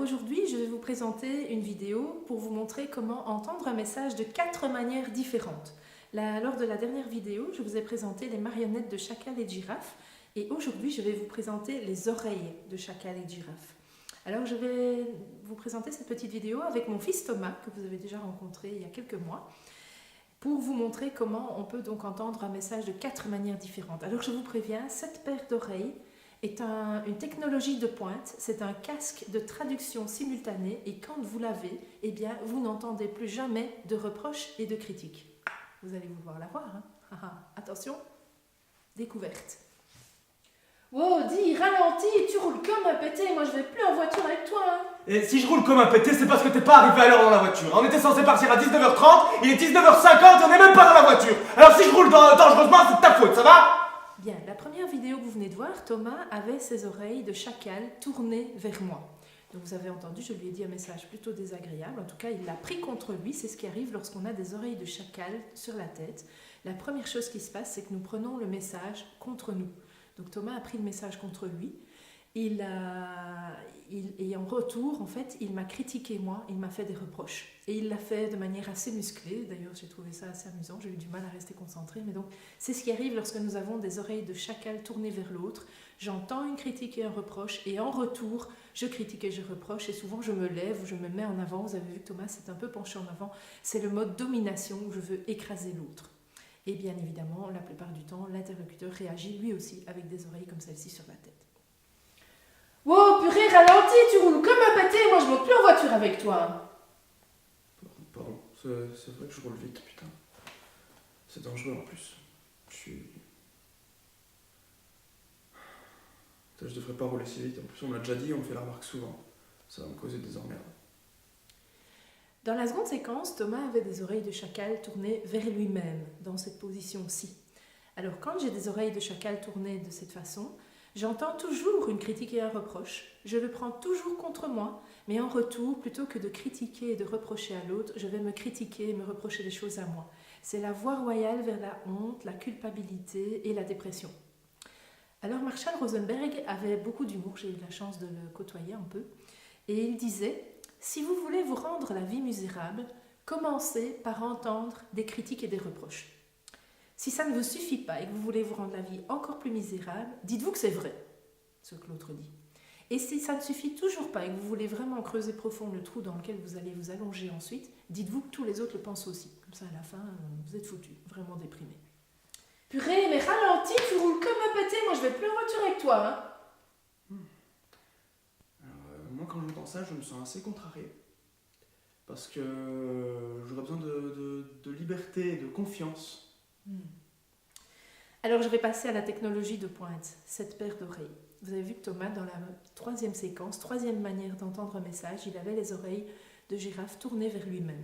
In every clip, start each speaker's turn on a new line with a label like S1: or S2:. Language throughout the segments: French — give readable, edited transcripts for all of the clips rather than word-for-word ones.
S1: aujourd'hui, je vais vous présenter une vidéo pour vous montrer comment entendre un message de 4 manières différentes. Lors de la dernière vidéo, je vous ai présenté les marionnettes de chacal et de girafe et aujourd'hui, je vais vous présenter les oreilles de chacal et de girafe. Alors, je vais vous présenter cette petite vidéo avec mon fils Thomas, que vous avez déjà rencontré il y a quelques mois, pour vous montrer comment on peut donc entendre un message de 4 manières différentes. Alors, je vous préviens, cette paire d'oreilles est une technologie de pointe, c'est un casque de traduction simultanée et quand vous l'avez, eh bien, vous n'entendez plus jamais de reproches et de critiques. Vous allez vouloir la voir, hein? Attention, découverte. Wow, dis, ralentis, tu roules comme un pété, moi je vais plus en voiture avec toi, hein.
S2: Et si je roule comme un pété, c'est parce que t'es pas arrivé à l'heure dans la voiture. On était censé partir à 19h30, il est 19h50 et on n'est même pas dans la voiture. Alors si je roule dangereusement, c'est de ta faute, ça va?
S1: Bien, la première vidéo que vous venez de voir, Thomas avait ses oreilles de chacal tournées vers moi. Donc vous avez entendu, je lui ai dit un message plutôt désagréable. En tout cas, il l'a pris contre lui. C'est ce qui arrive lorsqu'on a des oreilles de chacal sur la tête. La première chose qui se passe, c'est que nous prenons le message contre nous. Donc Thomas a pris le message contre lui. Et en retour, en fait, il m'a critiqué moi, il m'a fait des reproches. Et il l'a fait de manière assez musclée. D'ailleurs, j'ai trouvé ça assez amusant. J'ai eu du mal à rester concentrée. Mais donc, c'est ce qui arrive lorsque nous avons des oreilles de chacal tournées vers l'autre. J'entends une critique et un reproche. Et en retour, je critique et je reproche. Et souvent, je me lève ou je me mets en avant. Vous avez vu que Thomas s'est un peu penché en avant. C'est le mode domination où je veux écraser l'autre. Et bien évidemment, la plupart du temps, l'interlocuteur réagit lui aussi avec des oreilles comme celle-ci sur la tête. Wow, purée, ralentis, tu roules comme un pété, moi je monte plus en voiture avec toi.
S2: Pardon, c'est vrai que je roule vite, putain. C'est dangereux en plus. Je devrais pas rouler si vite. En plus, on m'a déjà dit, on me fait la remarque souvent. Ça va me causer des emmerdes.
S1: Dans la seconde séquence, Thomas avait des oreilles de chacal tournées vers lui-même, dans cette position-ci. Alors quand j'ai des oreilles de chacal tournées de cette façon, j'entends toujours une critique et un reproche. Je le prends toujours contre moi, mais en retour, plutôt que de critiquer et de reprocher à l'autre, je vais me critiquer et me reprocher des choses à moi. C'est la voie royale vers la honte, la culpabilité et la dépression. Alors Marshall Rosenberg avait beaucoup d'humour, j'ai eu la chance de le côtoyer un peu, et il disait « Si vous voulez vous rendre la vie misérable, commencez par entendre des critiques et des reproches. Si ça ne vous suffit pas et que vous voulez vous rendre la vie encore plus misérable, dites-vous que c'est vrai, ce que l'autre dit. Et si ça ne suffit toujours pas et que vous voulez vraiment creuser profond le trou dans lequel vous allez vous allonger ensuite, dites-vous que tous les autres le pensent aussi. Comme ça, à la fin, vous êtes foutus, vraiment déprimés. Purée, mais ralentis, tu roules comme un pété, moi je vais plus en voiture avec toi, hein.
S2: Alors, moi, quand j'entends ça, je me sens assez contrarié. Parce que j'aurais besoin de liberté et de confiance.
S1: Alors je vais passer à la technologie de pointe, cette paire d'oreilles. Vous avez vu que Thomas, dans la troisième séquence, troisième manière d'entendre un message, il avait les oreilles de girafe tournées vers lui-même.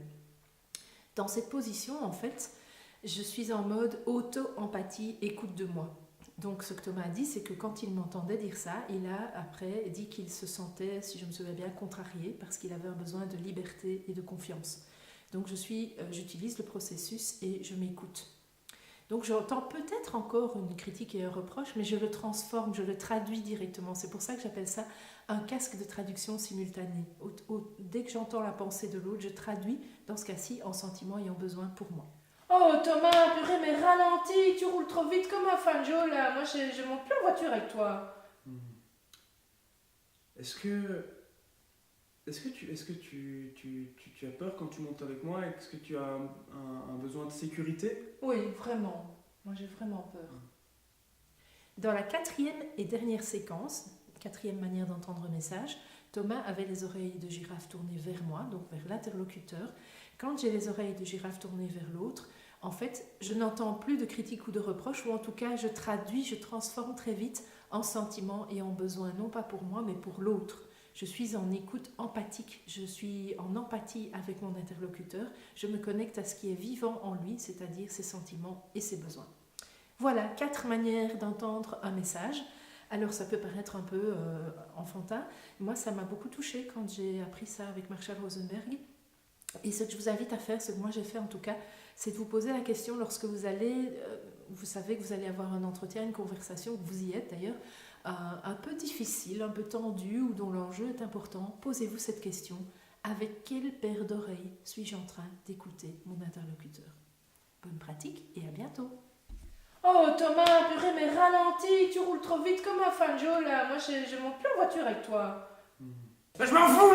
S1: Dans cette position, en fait, je suis en mode auto-empathie, écoute de moi. Donc ce que Thomas a dit, c'est que quand il m'entendait dire ça, il a après dit qu'il se sentait, si je me souviens bien, contrarié parce qu'il avait un besoin de liberté et de confiance. Donc j'utilise le processus et je m'écoute. Donc j'entends peut-être encore une critique et un reproche, mais je le transforme, je le traduis directement. C'est pour ça que j'appelle ça un casque de traduction simultanée. Dès que j'entends la pensée de l'autre, je traduis, dans ce cas-ci, en sentiment et en besoin pour moi. Oh Thomas, purée, mais ralentis, tu roules trop vite comme un fanjo là. Moi je monte plus en voiture avec toi.
S2: Est-ce que tu as peur quand tu montes avec moi? Est-ce que tu as un besoin de sécurité?
S1: Oui, vraiment. Moi, j'ai vraiment peur. Dans la quatrième et dernière séquence, quatrième manière d'entendre un message, Thomas avait les oreilles de girafe tournées vers moi, donc vers l'interlocuteur. Quand j'ai les oreilles de girafe tournées vers l'autre, en fait, je n'entends plus de critique ou de reproche, ou en tout cas, je traduis, je transforme très vite en sentiment et en besoin, non pas pour moi, mais pour l'autre. Je suis en écoute empathique, je suis en empathie avec mon interlocuteur, je me connecte à ce qui est vivant en lui, c'est-à-dire ses sentiments et ses besoins. Voilà 4 manières d'entendre un message. Alors ça peut paraître un peu enfantin, moi ça m'a beaucoup touchée quand j'ai appris ça avec Marshall Rosenberg. Et ce que je vous invite à faire, ce que moi j'ai fait en tout cas, c'est de vous poser la question lorsque vous allez, vous savez que vous allez avoir un entretien, une conversation, que vous y êtes d'ailleurs, un peu difficile, un peu tendu ou dont l'enjeu est important, posez-vous cette question. Avec quelle paire d'oreilles suis-je en train d'écouter mon interlocuteur? Bonne pratique et à bientôt. Oh Thomas, purée, mais ralentis, tu roules trop vite comme un fanjo là. Moi je monte plus en voiture avec toi.
S2: Ben, je m'en fous,